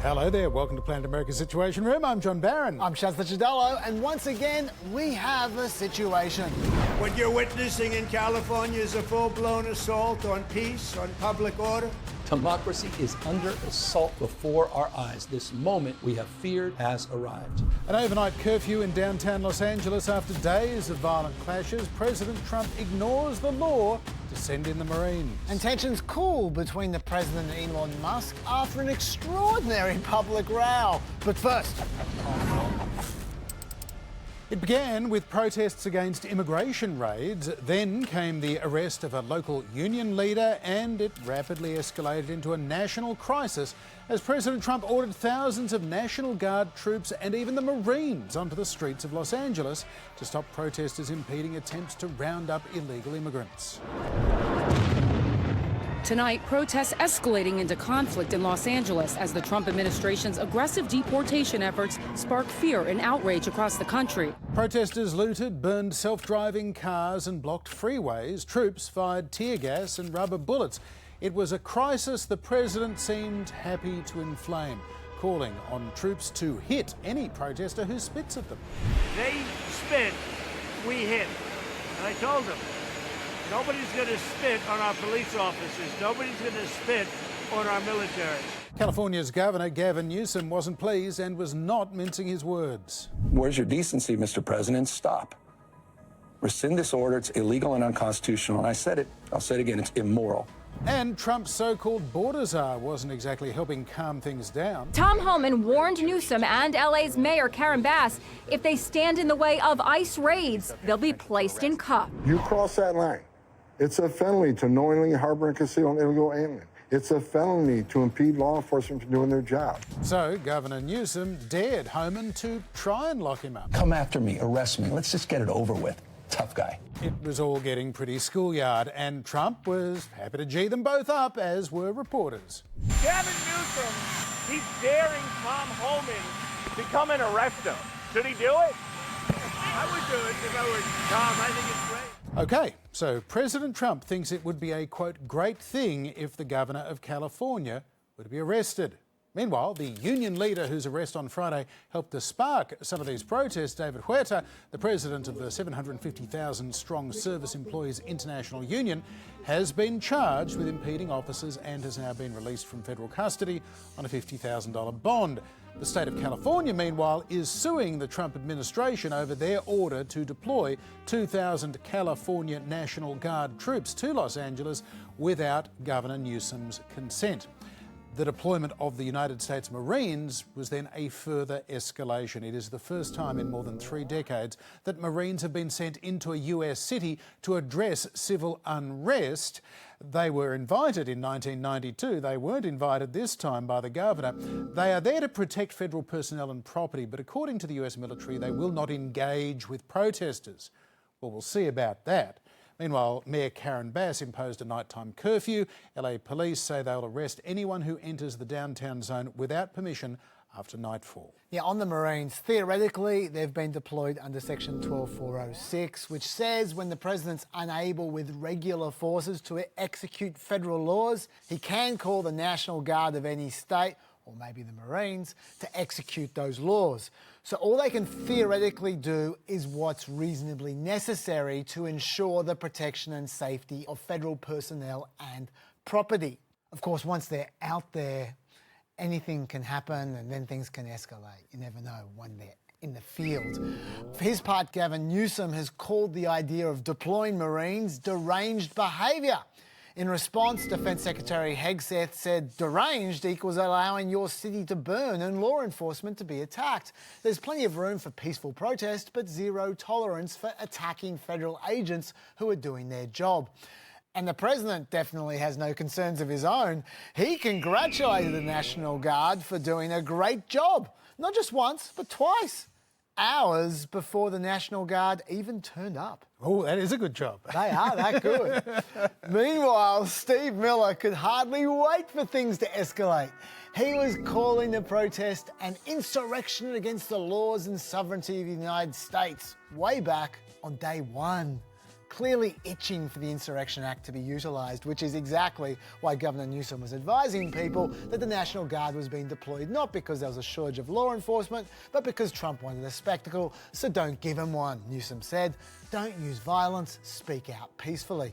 Hello there, welcome to Planet America Situation Room. I'm John Barron. I'm Licciardello, and once again, we have a situation. What you're witnessing in California is a full-blown assault on peace, on public order. Democracy is under assault before our eyes. This moment we have feared has arrived. An overnight curfew in downtown Los Angeles after days of violent clashes. President Trump ignores the law to send in the Marines. And tensions cool between the president and Elon Musk after an extraordinary public row. But first... It began with protests against immigration raids, then came the arrest of a local union leader, and it rapidly escalated into a national crisis as President Trump ordered thousands of National Guard troops and even the Marines onto the streets of Los Angeles to stop protesters impeding attempts to round up illegal immigrants. Tonight, protests escalating into conflict in Los Angeles as the Trump administration's aggressive deportation efforts spark fear and outrage across the country. Protesters looted, burned self-driving cars and blocked freeways. Troops fired tear gas and rubber bullets. It was a crisis the president seemed happy to inflame, calling on troops to hit any protester who spits at them. They spit, we hit. And I told them, nobody's going to spit on our police officers. Nobody's going to spit on our military. California's Governor Gavin Newsom wasn't pleased and was not mincing his words. Where's your decency, Mr. President? Stop. Rescind this order. It's illegal and unconstitutional. And I said it, I'll say it again, it's immoral. And Trump's so-called border czar wasn't exactly helping calm things down. Tom Homan warned Newsom and LA's Mayor Karen Bass, if they stand in the way of ICE raids, they'll be placed in cuffs. You cross that line. It's a felony to knowingly harbor and conceal an illegal alien. It's a felony to impede law enforcement from doing their job. So Governor Newsom dared Homan to try and lock him up. Come after me, arrest me. Let's just get it over with. Tough guy. It was all getting pretty schoolyard, and Trump was happy to G them both up, as were reporters. Gavin Newsom keeps daring Tom Homan to come and arrest him. Should he do it? I would do it if I were Tom. I think it's great. Okay, so President Trump thinks it would be a, quote, great thing if the governor of California were to be arrested. Meanwhile, the union leader whose arrest on Friday helped to spark some of these protests, David Huerta, the president of the 750,000-strong Service Employees International Union, has been charged with impeding officers and has now been released from federal custody on a $50,000 bond. The state of California, meanwhile, is suing the Trump administration over their order to deploy 2,000 California National Guard troops to Los Angeles without Governor Newsom's consent. The deployment of the United States Marines was then a further escalation. It is the first time in more than 3 decades that Marines have been sent into a US city to address civil unrest. They were invited in 1992. They weren't invited this time by the governor. They are there to protect federal personnel and property, but according to the US military, they will not engage with protesters. Well, we'll see about that. Meanwhile, Mayor Karen Bass imposed a nighttime curfew. LA police say they'll arrest anyone who enters the downtown zone without permission after nightfall. Yeah, on the Marines, theoretically, they've been deployed under Section 12406, which says when the president's unable with regular forces to execute federal laws, he can call the National Guard of any state, or maybe the Marines, to execute those laws. So all they can theoretically do is what's reasonably necessary to ensure the protection and safety of federal personnel and property. Of course, once they're out there, anything can happen and then things can escalate. You never know when they're in the field. For his part, Gavin Newsom has called the idea of deploying Marines deranged behaviour. In response, Defence Secretary Hegseth said deranged equals allowing your city to burn and law enforcement to be attacked. There's plenty of room for peaceful protest, but zero tolerance for attacking federal agents who are doing their job. And the president definitely has no concerns of his own. He congratulated the National Guard for doing a great job. Not just once, but twice. Hours before the National Guard even turned up. Oh, that is a good job. They are that good. Meanwhile, Steve Miller could hardly wait for things to escalate. He was calling the protest an insurrection against the laws and sovereignty of the United States way back on day one. clearly itching for the Insurrection Act to be utilised, which is exactly why Governor Newsom was advising people that the National Guard was being deployed, not because there was a shortage of law enforcement, but because Trump wanted a spectacle, so don't give him one, Newsom said. Don't use violence, speak out peacefully.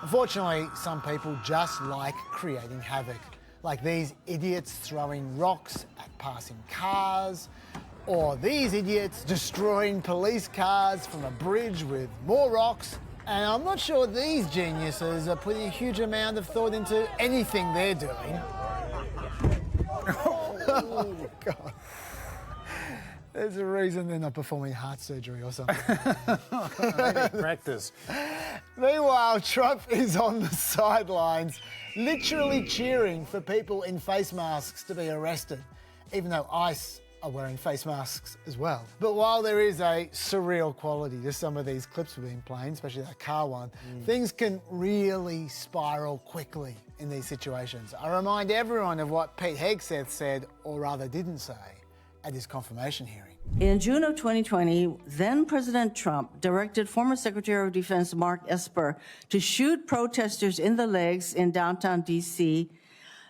Unfortunately, some people just like creating havoc, like these idiots throwing rocks at passing cars, or these idiots destroying police cars from a bridge with more rocks. And I'm not sure these geniuses are putting a huge amount of thought into anything they're doing. Oh, God. There's a reason they're not performing heart surgery or something. Maybe practice. Meanwhile, Trump is on the sidelines, literally cheering for people in face masks to be arrested, even though ICE are wearing face masks as well. But while there is a surreal quality to some of these clips we've been playing, especially that car one, things can really spiral quickly in these situations. I remind everyone of what Pete Hegseth said, or rather didn't say, at his confirmation hearing. In June of 2020, then President Trump directed former Secretary of Defense Mark Esper to shoot protesters in the legs in downtown D.C.,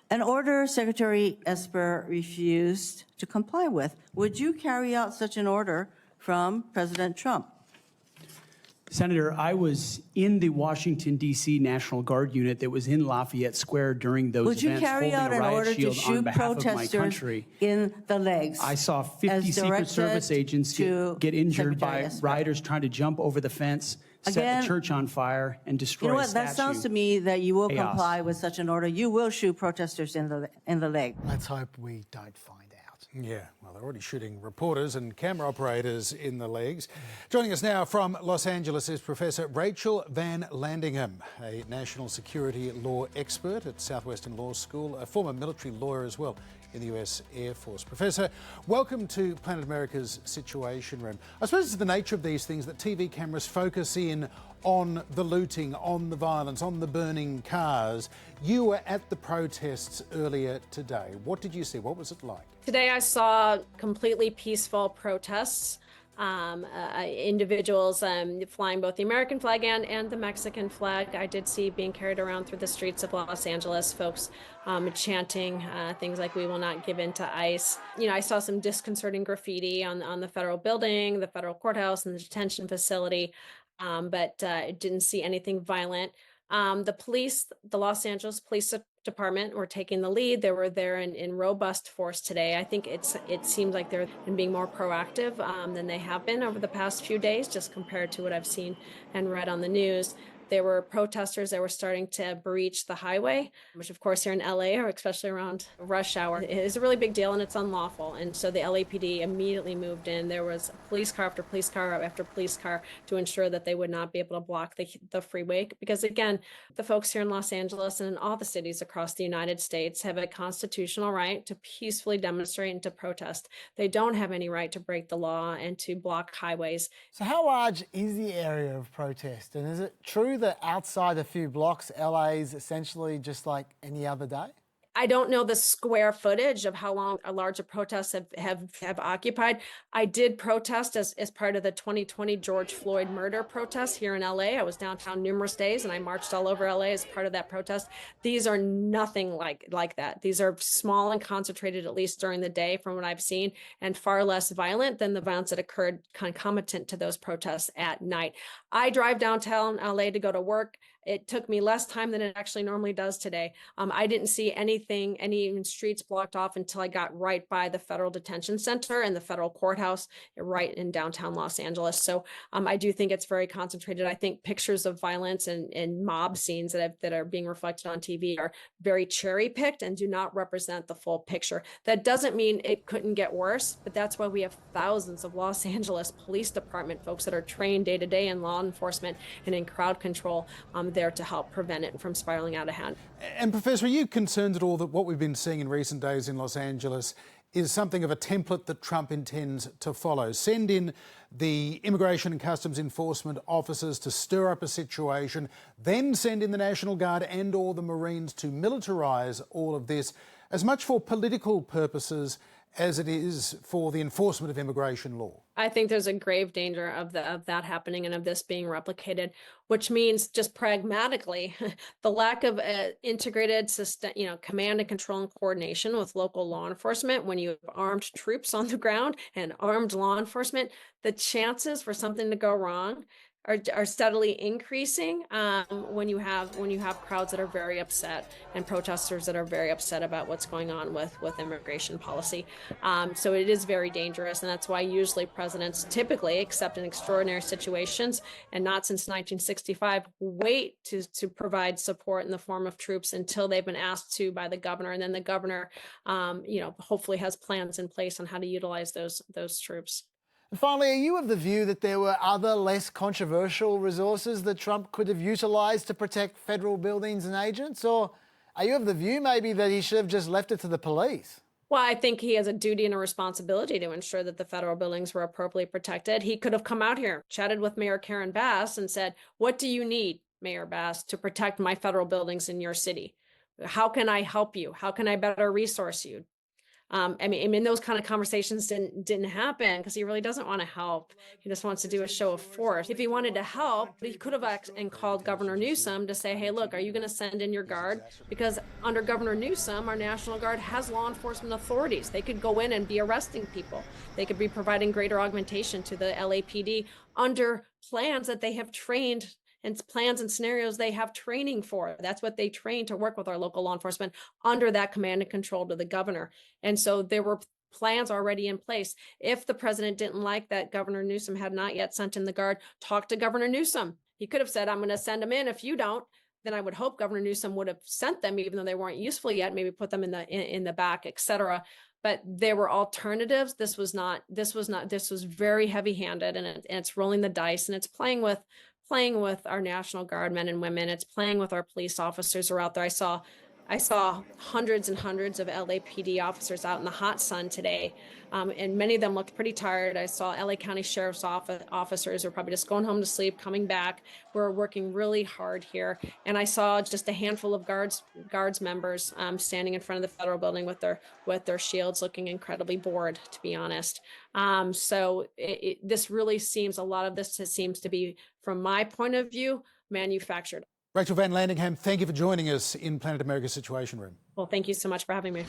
an order Secretary Esper refused to comply with. Would you carry out such an order from President Trump? Senator, I was in the Washington, D.C. National Guard unit that was in Lafayette Square during those events. Would you carry out an order to shoot protesters in the legs? I saw 50 Secret Service agents get injured by rioters trying to jump over the fence, set the church on fire, and destroy a statue. That sounds to me that you will comply with such an order. You will shoot protesters in the leg. Let's hope we don't find out. Yeah, well, they're already shooting reporters and camera operators in the legs. Joining us now from Los Angeles is Professor Rachel VanLandingham, a national security law expert at Southwestern Law School, a former military lawyer as well in the US Air Force. Professor, welcome to Planet America's Situation Room. I suppose it's the nature of these things that TV cameras focus in on the looting, on the violence, on the burning cars. You were at the protests earlier today. What did you see? What was it like? Today I saw completely peaceful protests. Individuals flying both the American flag and the Mexican flag. I did see being carried around through the streets of Los Angeles, folks chanting things like "We will not give in to ICE." You know, I saw some disconcerting graffiti on the federal building, the federal courthouse, and the detention facility, but didn't see anything violent. The police, the Los Angeles Police Department, were taking the lead. They were there in robust force today. I think it seems like they're being more proactive than they have been over the past few days, just compared to what I've seen and read on the news. There were protesters that were starting to breach the highway, which of course here in LA, or especially around rush hour, is a really big deal and it's unlawful. And so the LAPD immediately moved in. There was police car after police car after police car to ensure that they would not be able to block the freeway. Because again, the folks here in Los Angeles and in all the cities across the United States have a constitutional right to peacefully demonstrate and to protest. They don't have any right to break the law and to block highways. So how large is the area of protest? And is it true that outside a few blocks, LA is essentially just like any other day? I don't know the square footage of how long a larger protests have occupied. I did protest as part of the 2020 George Floyd murder protest here in LA. I was downtown numerous days and I marched all over LA as part of that protest. These are nothing like that. These are small and concentrated, at least during the day from what I've seen, and far less violent than the violence that occurred concomitant to those protests at night. I drive downtown LA to go to work. It took me less time than it actually normally does today. I didn't see any even streets blocked off until I got right by the federal detention center and the federal courthouse right in downtown Los Angeles. So I do think it's very concentrated. I think pictures of violence and mob scenes that are being reflected on TV are very cherry picked and do not represent the full picture. That doesn't mean it couldn't get worse, but that's why we have thousands of Los Angeles Police Department folks that are trained day to day in law enforcement and in crowd control there to help prevent it from spiraling out of hand. And Professor, are you concerned at all that what we've been seeing in recent days in Los Angeles is something of a template that Trump intends to follow? Send in the immigration and customs enforcement officers to stir up a situation, then send in the National Guard and or the Marines to militarize all of this. as much for political purposes as it is for the enforcement of immigration law? I think there's a grave danger of that happening and of this being replicated, which means just pragmatically, the lack of integrated command and control and coordination with local law enforcement. When you have armed troops on the ground and armed law enforcement, the chances for something to go wrong are steadily increasing when you have crowds that are very upset and protesters that are very upset about what's going on with immigration policy. So it is very dangerous, and that's why usually presidents typically, except in extraordinary situations, and not since 1965, wait to provide support in the form of troops until they've been asked to by the governor, and then the governor, hopefully has plans in place on how to utilize those troops. And finally, are you of the view that there were other less controversial resources that Trump could have utilised to protect federal buildings and agents? Or are you of the view maybe that he should have just left it to the police? Well, I think he has a duty and a responsibility to ensure that the federal buildings were appropriately protected. He could have come out here, chatted with Mayor Karen Bass and said, what do you need, Mayor Bass, to protect my federal buildings in your city? How can I help you? How can I better resource you? I mean, those kind of conversations didn't happen because he really doesn't want to help. He just wants to do a show of force. If he wanted to help, he could have called Governor Newsom to say, hey, look, are you going to send in your guard? Because under Governor Newsom, our National Guard has law enforcement authorities. They could go in and be arresting people. They could be providing greater augmentation to the LAPD under plans that they have trained and plans and scenarios they have training for. That's what they train to work with our local law enforcement under that command and control to the governor. And so there were plans already in place. If the president didn't like that Governor Newsom had not yet sent in the guard, talk to Governor Newsom. He could have said, I'm going to send them in. If you don't, then I would hope Governor Newsom would have sent them, even though they weren't useful yet, maybe put them in the back, et cetera. But there were alternatives. This was very heavy-handed, and it's rolling the dice, and it's playing with our National Guard men and women. It's playing with our police officers who are out there. I saw hundreds and hundreds of LAPD officers out in the hot sun today, and many of them looked pretty tired. I saw LA County Sheriff's officers who are probably just going home to sleep, coming back. We're working really hard here. And I saw just a handful of guards members standing in front of the federal building with their shields, looking incredibly bored, to be honest. So this really seems, a lot of this seems to be, from my point of view, manufactured. Rachel VanLandingham, thank you for joining us in Planet America's Situation Room. Well, thank you so much for having me.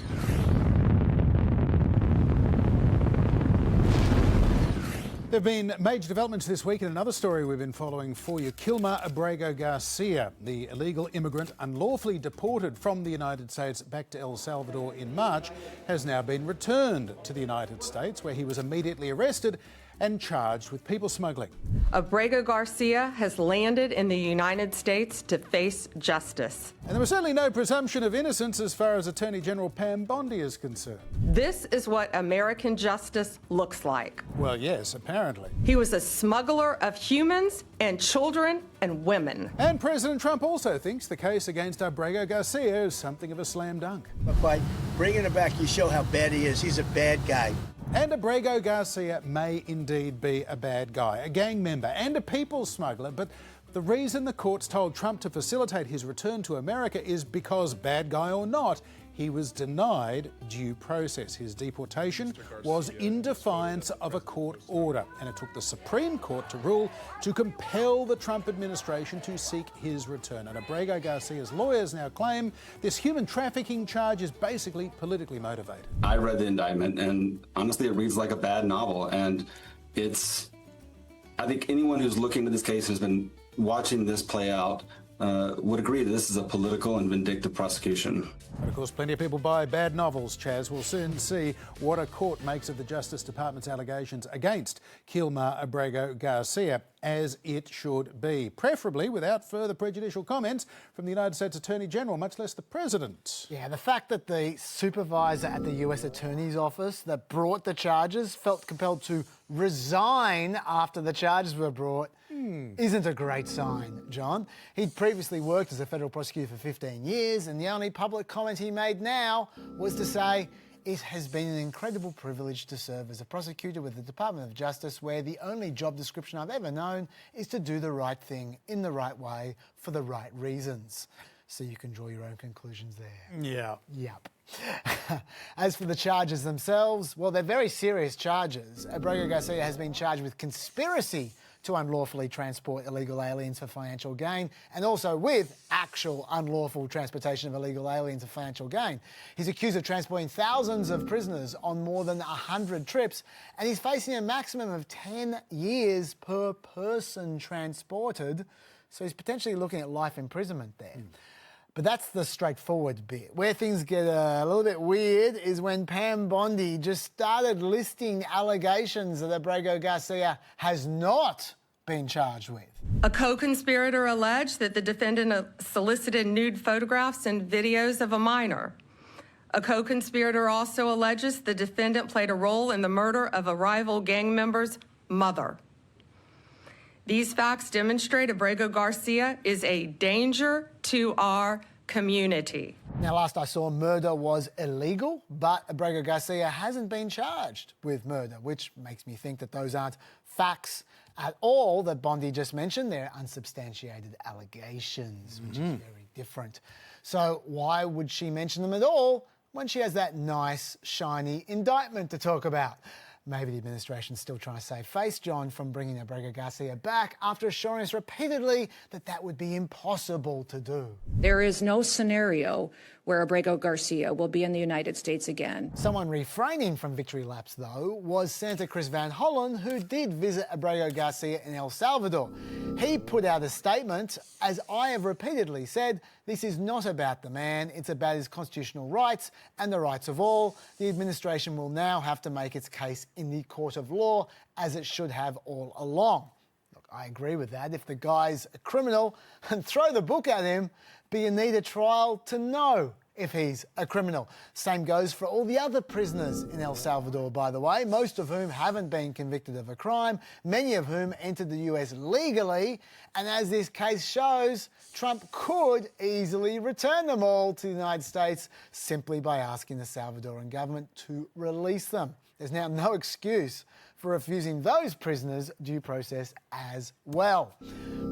There have been major developments this week in another story we've been following for you. Kilmar Abrego Garcia, the illegal immigrant unlawfully deported from the United States back to El Salvador in March, has now been returned to the United States, where he was immediately arrested and charged with people smuggling. Abrego Garcia has landed in the United States to face justice. And there was certainly no presumption of innocence as far as Attorney General Pam Bondi is concerned. This is what American justice looks like. Well, yes, apparently. He was a smuggler of humans and children and women. And President Trump also thinks the case against Abrego Garcia is something of a slam dunk. But by bringing him back, you show how bad he is. He's a bad guy. And Abrego Garcia may indeed be a bad guy, a gang member and a people smuggler, but the reason the courts told Trump to facilitate his return to America is because, bad guy or not, he was denied due process. His deportation was in defiance of a court order, and it took the Supreme Court to rule to compel the Trump administration to seek his return. And Abrego Garcia's lawyers now claim this human trafficking charge is basically politically motivated. I read the indictment, and honestly, it reads like a bad novel. And I think anyone who's looking at this case has been watching this play out would agree that this is a political and vindictive prosecution. But of course, plenty of people buy bad novels, Chaz. We'll soon see what a court makes of the Justice Department's allegations against Kilmar Abrego Garcia, as it should be, preferably without further prejudicial comments from the United States Attorney General, much less the President. Yeah, the fact that the supervisor at the US Attorney's Office that brought the charges felt compelled to resign after the charges were brought isn't a great sign, John. He'd previously worked as a federal prosecutor for 15 years, and the only public comment he made now was to say, it has been an incredible privilege to serve as a prosecutor with the Department of Justice, where the only job description I've ever known is to do the right thing in the right way for the right reasons. So you can draw your own conclusions there. Yeah. Yep. As for the charges themselves, well, they're very serious charges. Abrego Garcia has been charged with conspiracy to unlawfully transport illegal aliens for financial gain, and also with actual unlawful transportation of illegal aliens for financial gain. He's accused of transporting thousands of prisoners on more than 100 trips, and he's facing a maximum of 10 years per person transported, so he's potentially looking at life imprisonment there. But that's the straightforward bit. Where things get a little bit weird is when Pam Bondi just started listing allegations that Abrego Garcia has not been charged with. A co-conspirator alleged that the defendant solicited nude photographs and videos of a minor. A co-conspirator also alleges the defendant played a role in the murder of a rival gang member's mother. These facts demonstrate Abrego Garcia is a danger to our community. Now, last I saw, murder was illegal, but Abrego Garcia hasn't been charged with murder, which makes me think that those aren't facts at all that Bondi just mentioned. They're unsubstantiated allegations, which is very different. So why would she mention them at all when she has that nice, shiny indictment to talk about? Maybe the administration's still trying to save face, John, from bringing Abrego Garcia back after assuring us repeatedly that that would be impossible to do. There is no scenario where Abrego Garcia will be in the United States again. Someone refraining from victory laps, though, was Senator Chris Van Hollen, who did visit Abrego Garcia in El Salvador. He put out a statement, as I have repeatedly said, this is not about the man, it's about his constitutional rights and the rights of all. The administration will now have to make its case in the court of law, as it should have all along. Look, I agree with that. If the guy's a criminal, and throw the book at him, but you need a trial to know if he's a criminal. Same goes for all the other prisoners in El Salvador, by the way, most of whom haven't been convicted of a crime, many of whom entered the US legally, and as this case shows, Trump could easily return them all to the United States simply by asking the Salvadoran government to release them. There's now no excuse for refusing those prisoners due process as well.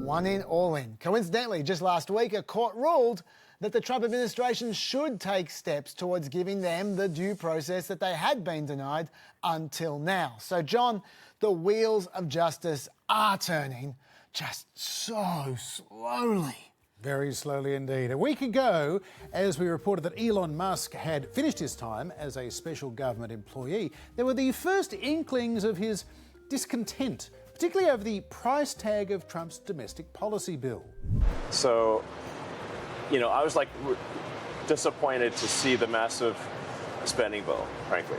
One in, all in. Coincidentally, just last week, a court ruled that the Trump administration should take steps towards giving them the due process that they had been denied until now. So, John, the wheels of justice are turning, just so slowly. Very slowly indeed. A week ago, as we reported that Elon Musk had finished his time as a special government employee, there were the first inklings of his discontent, particularly over the price tag of Trump's domestic policy bill. So, I was disappointed to see the massive spending bill, frankly.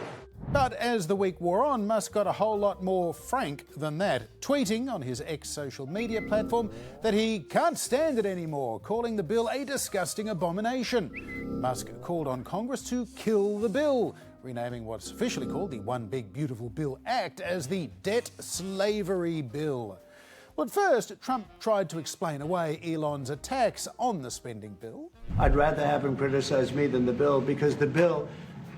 But as the week wore on, Musk got a whole lot more frank than that, tweeting on his ex-social media platform that he can't stand it anymore, calling the bill a disgusting abomination. Musk called on Congress to kill the bill, renaming what's officially called the One Big Beautiful Bill Act as the Debt Slavery Bill. Well, at first, Trump tried to explain away Elon's attacks on the spending bill. I'd rather have him criticize me than the bill, because the bill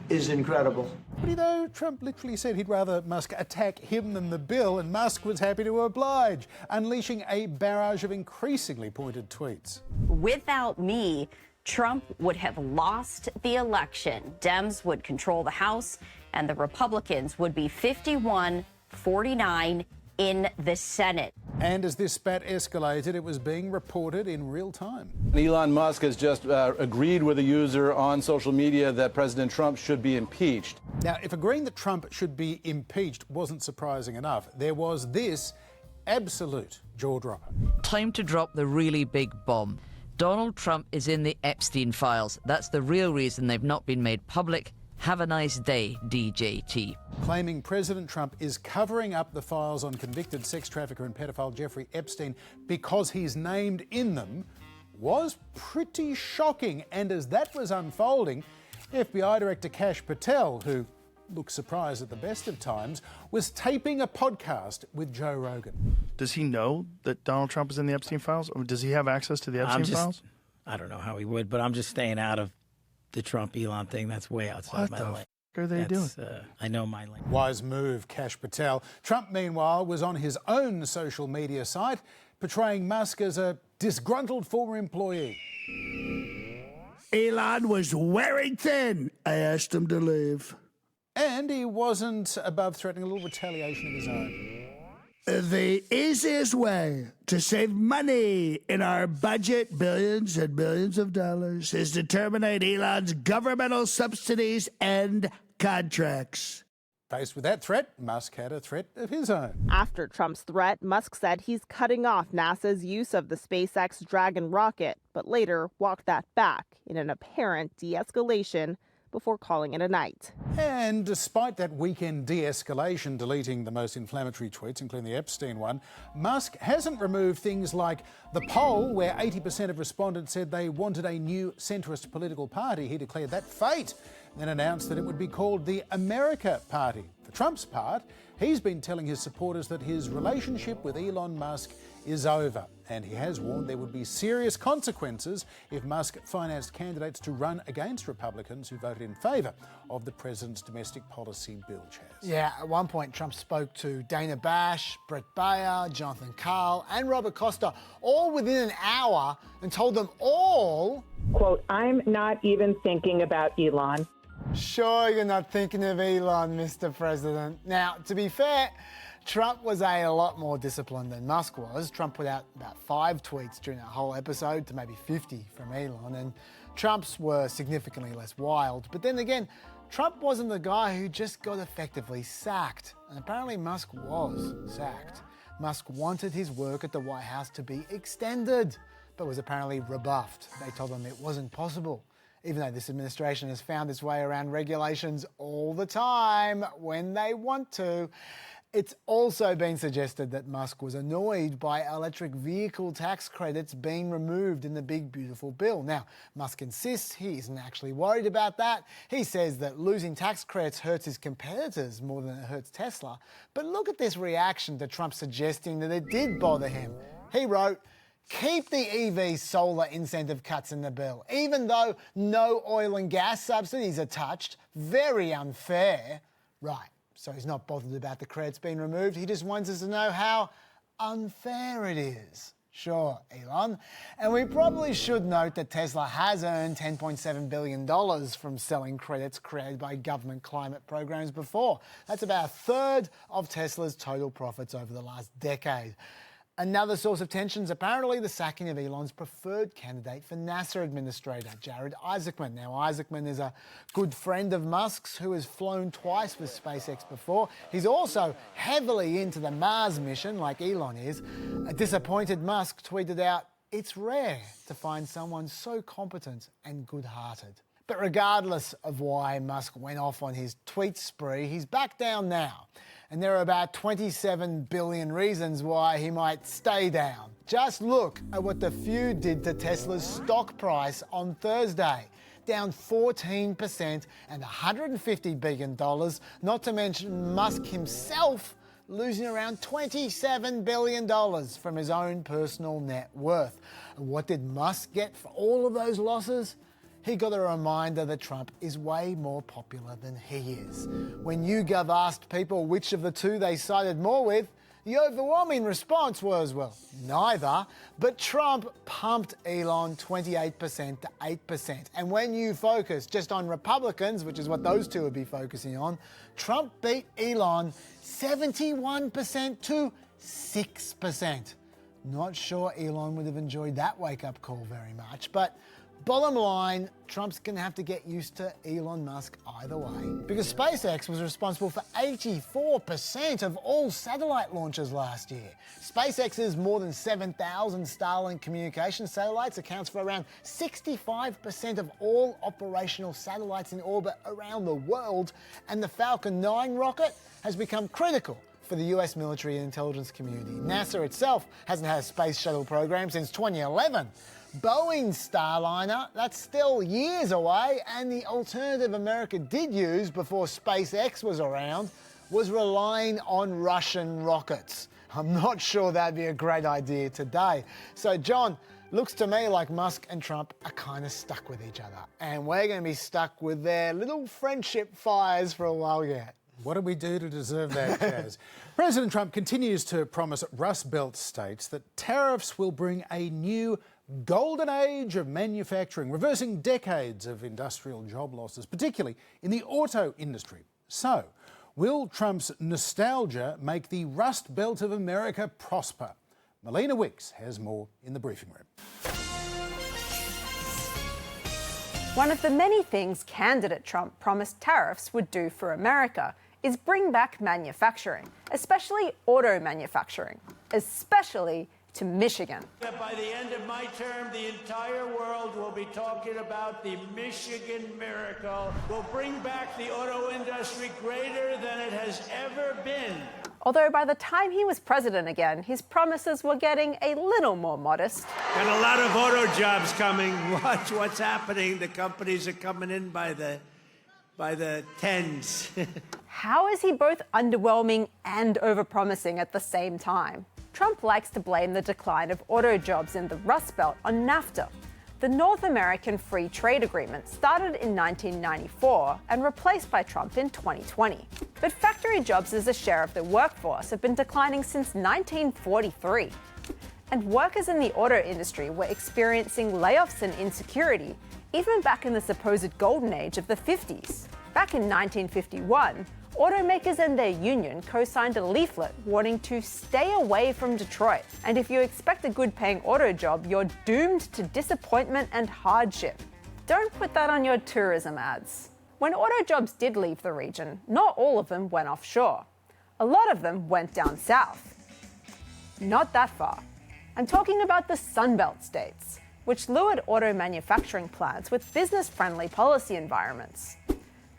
is incredible. But though Trump literally said he'd rather Musk attack him than the bill, and Musk was happy to oblige, unleashing a barrage of increasingly pointed tweets. Without me, Trump would have lost the election. Dems would control the House, and the Republicans would be 51-49 in the Senate. And as this spat escalated, it was being reported in real time. Elon Musk has just agreed with a user on social media that President Trump should be impeached. Now, if agreeing that Trump should be impeached wasn't surprising enough, there was this absolute jaw-dropper. Time to drop the really big bomb. Donald Trump is in the Epstein files. That's the real reason they've not been made public. Have a nice day, DJT. Claiming President Trump is covering up the files on convicted sex trafficker and pedophile Jeffrey Epstein because he's named in them was pretty shocking. And as that was unfolding, FBI Director Kash Patel, who looks surprised at the best of times, was taping a podcast with Joe Rogan. Does he know that Donald Trump is in the Epstein files? Or does he have access to the Epstein files? I don't know how he would, but I'm just staying out of the Trump-Elon thing. That's way outside my lane. What are they doing? I know my lane. Wise move, Kash Patel. Trump, meanwhile, was on his own social media site, portraying Musk as a disgruntled former employee. Elon was wearing thin. I asked him to leave. And he wasn't above threatening a little retaliation of his own. The easiest way to save money in our budget, billions and billions of dollars, is to terminate Elon's governmental subsidies and contracts. Faced with that threat, Musk had a threat of his own. After Trump's threat, Musk said he's cutting off NASA's use of the SpaceX Dragon rocket, but later walked that back in an apparent de-escalation before calling it a night. And despite that weekend de-escalation, deleting the most inflammatory tweets, including the Epstein one, Musk hasn't removed things like the poll where 80% of respondents said they wanted a new centrist political party. He declared that fate, then announced that it would be called the America Party. For Trump's part, he's been telling his supporters that his relationship with Elon Musk is over, and he has warned there would be serious consequences if Musk financed candidates to run against Republicans who voted in favour of the president's domestic policy bill, Chaz. Yeah, at one point Trump spoke to Dana Bash, Brett Baer, Jonathan Karl and Robert Costa, all within an hour, and told them all, quote, "I'm not even thinking about Elon." Sure, you're not thinking of Elon, Mr. President. Now, to be fair, Trump was a lot more disciplined than Musk was. Trump put out about 5 tweets during that whole episode to maybe 50 from Elon, and Trump's were significantly less wild. But then again, Trump wasn't the guy who just got effectively sacked, and apparently Musk was sacked. Musk wanted his work at the White House to be extended, but was apparently rebuffed. They told him it wasn't possible, even though this administration has found its way around regulations all the time when they want to. It's also been suggested that Musk was annoyed by electric vehicle tax credits being removed in the big, beautiful bill. Now, Musk insists he isn't actually worried about that. He says that losing tax credits hurts his competitors more than it hurts Tesla. But look at this reaction to Trump suggesting that it did bother him. He wrote, "Keep the EV solar incentive cuts in the bill, even though no oil and gas subsidies are touched. Very unfair." Right. So he's not bothered about the credits being removed. He just wants us to know how unfair it is. Sure, Elon. And we probably should note that Tesla has earned $10.7 billion from selling credits created by government climate programs before. That's about a third of Tesla's total profits over the last decade. Another source of tension is apparently the sacking of Elon's preferred candidate for NASA administrator, Jared Isaacman. Now, Isaacman is a good friend of Musk's who has flown twice with SpaceX before. He's also heavily into the Mars mission, like Elon is. A disappointed Musk tweeted out, "It's rare to find someone so competent and good-hearted." But regardless of why Musk went off on his tweet spree, he's back down now. And there are about 27 billion reasons why he might stay down. Just look at what the feud did to Tesla's stock price on Thursday. Down 14% and $150 billion, not to mention Musk himself losing around $27 billion from his own personal net worth. And what did Musk get for all of those losses? He got a reminder that Trump is way more popular than he is. When YouGov asked people which of the two they sided more with, the overwhelming response was, well, neither. But Trump pumped Elon 28% to 8%. And when you focus just on Republicans, which is what those two would be focusing on, Trump beat Elon 71% to 6%. Not sure Elon would have enjoyed that wake-up call very much, but bottom line, Trump's going to have to get used to Elon Musk either way. Because SpaceX was responsible for 84% of all satellite launches last year. SpaceX's more than 7,000 Starlink communication satellites accounts for around 65% of all operational satellites in orbit around the world. And the Falcon 9 rocket has become critical for the US military and intelligence community. NASA itself hasn't had a space shuttle program since 2011. Boeing's Starliner, that's still years away, and the alternative America did use before SpaceX was around was relying on Russian rockets. I'm not sure that'd be a great idea today. So, John, looks to me like Musk and Trump are kind of stuck with each other, and we're going to be stuck with their little friendship fires for a while yet. What do we do to deserve that, Chaz? President Trump continues to promise Rust Belt states that tariffs will bring a new golden age of manufacturing, reversing decades of industrial job losses, particularly in the auto industry. So, will Trump's nostalgia make the Rust Belt of America prosper? Melina Wicks has more in the briefing room. One of the many things candidate Trump promised tariffs would do for America is bring back manufacturing, especially auto manufacturing, especially to Michigan. By the end of my term, the entire world will be talking about the Michigan miracle. We'll bring back the auto industry greater than it has ever been. Although by the time he was president again, his promises were getting a little more modest. Got a lot of auto jobs coming. Watch what's happening. The companies are coming in by the tens. How is he both underwhelming and overpromising at the same time? Trump likes to blame the decline of auto jobs in the Rust Belt on NAFTA. The North American Free Trade Agreement started in 1994 and replaced by Trump in 2020. But factory jobs as a share of the workforce have been declining since 1943. And workers in the auto industry were experiencing layoffs and insecurity even back in the supposed golden age of the 50s. Back in 1951, automakers and their union co-signed a leaflet warning to stay away from Detroit. And if you expect a good-paying auto job, you're doomed to disappointment and hardship. Don't put that on your tourism ads. When auto jobs did leave the region, not all of them went offshore. A lot of them went down south. Not that far. I'm talking about the Sunbelt states, which lured auto manufacturing plants with business-friendly policy environments.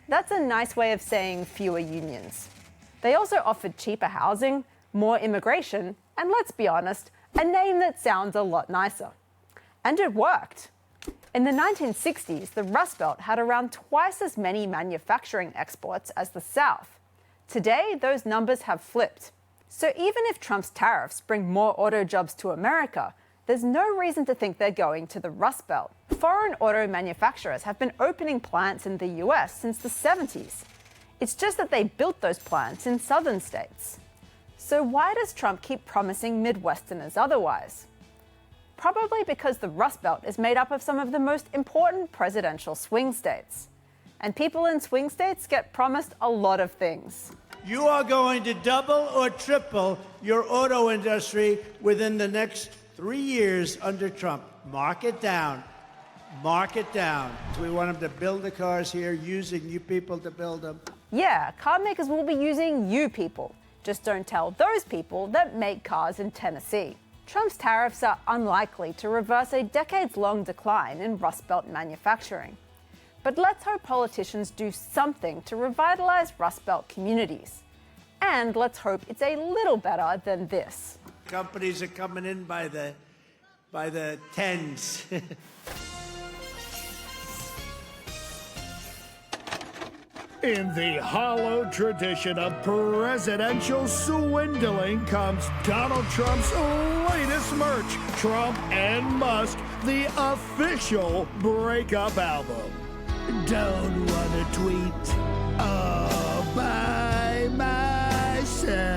That's a nice way of saying fewer unions. They also offered cheaper housing, more immigration, and let's be honest, a name that sounds a lot nicer. And it worked. In the 1960s, the Rust Belt had around twice as many manufacturing exports as the South. Today, those numbers have flipped. So even if Trump's tariffs bring more auto jobs to America, there's no reason to think they're going to the Rust Belt. Foreign auto manufacturers have been opening plants in the US since the 70s. It's just that they built those plants in southern states. So why does Trump keep promising Midwesterners otherwise? Probably because the Rust Belt is made up of some of the most important presidential swing states. And people in swing states get promised a lot of things. You are going to double or triple your auto industry within the next 3 years under Trump. Mark it down. Mark it down. We want them to build the cars here, using you people to build them. Yeah, car makers will be using you people. Just don't tell those people that make cars in Tennessee. Trump's tariffs are unlikely to reverse a decades-long decline in Rust Belt manufacturing. But let's hope politicians do something to revitalize Rust Belt communities. And let's hope it's a little better than this. Companies are coming in by the tens. In the hollow tradition of presidential swindling comes Donald Trump's latest merch, Trump and Musk, the official breakup album. Don't want to tweet all by myself.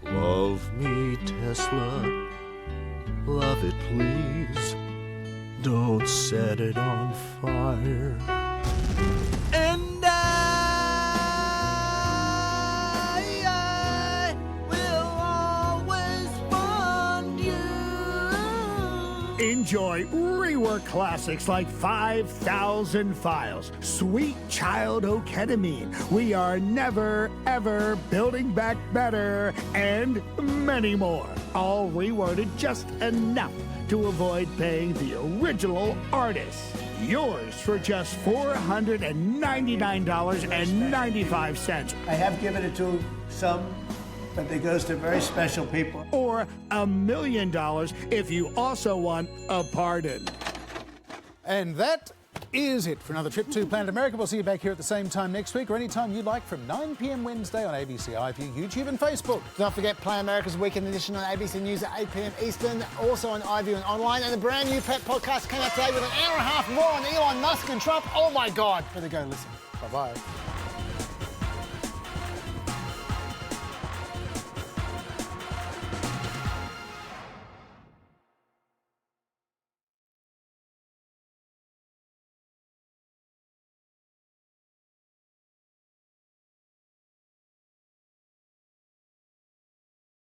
Love me, Tesla. Love it, please. Don't set it on fire. And I will always fund you. Enjoy rework classics like 5,000 Files, Sweet Child O' Ketamine, We Are Never Ever Building Back Better, and many more. All reworded just enough to avoid paying the original artist. Yours for just $499.95. I have given it to some, but it goes to very special people. Or $1 million if you also want a pardon. And that is it for another trip to Planet America. We'll see you back here at the same time next week or anytime you like from 9 p.m. Wednesday on ABC iView, YouTube and Facebook. Don't forget Planet America's Weekend Edition on ABC News at 8 p.m. Eastern, also on iView and online. And the brand new Pet podcast came out today with an hour and a half more on Elon Musk and Trump. Oh my God. Better go listen. Bye-bye.